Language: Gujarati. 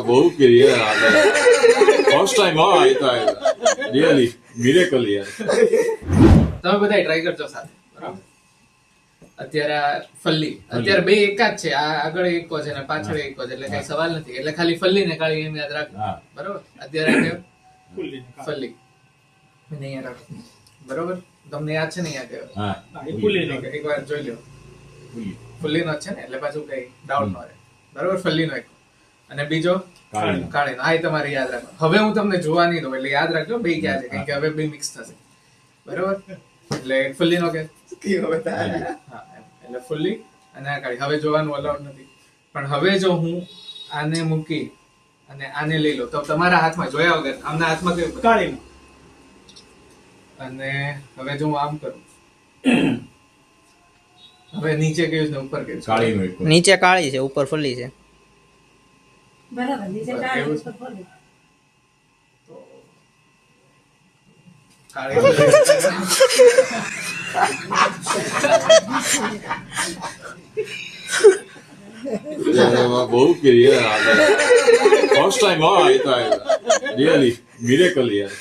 બહુ ક્લિયર આવે ફર્સ્ટ ટાઈમ હા આયતા રિયલી મિરેકલ યાર તમે બધા ટ્રાય કરજો સાથે બરાબર અત્યારે આ ફલ્લી અત્યારે બે એક જ છે આ આગળ એકો છે ને પાછળ એકો છે એટલે કઈ સવાલ નથી એટલે ખાલી ફલ્લી ને કાળી એમ યાદ રાખો બરાબર અત્યારે ફલ્લી મને યાદ રાખો બરાબર તમને યાદ છે ને યાદ હા એકવાર જોઈ લો ફલ્લી નો છે ને એટલે પાછું કઈ ડાઉટ ન રહે બરાબર ફલ્લી નો એક અને બીજો કાળી નો આ તમારે યાદ રાખો હવે હું તમને જોવા નહીં દઉં એટલે યાદ રાખજો બે ક્યાં છે કારણ કે હવે બે મિક્સ થશે બરાબર એટલે ફલ્લી નો કે હા એટલે ફુલ્લી અને આ કાળી હવે જોવાનું અલાઉડ નથી પણ હવે જો હું આને મૂકી અને આને લઈ લો તો તમારા હાથમાં જોયા વગર આમના હાથમાં કયું કાળી અને હવે જો હું આમ કરું હવે નીચે કયું ને ઉપર કયું કાળી નો નીચે કાળી છે ઉપર ફુલ્લી છે બરાબર નીચે કાળી ઉપર ફોલી કાળી બહુ ક્લિયર આવે ફર્સ્ટ ટાઈમ હા આયતા રિયલી મિરેકલ યાર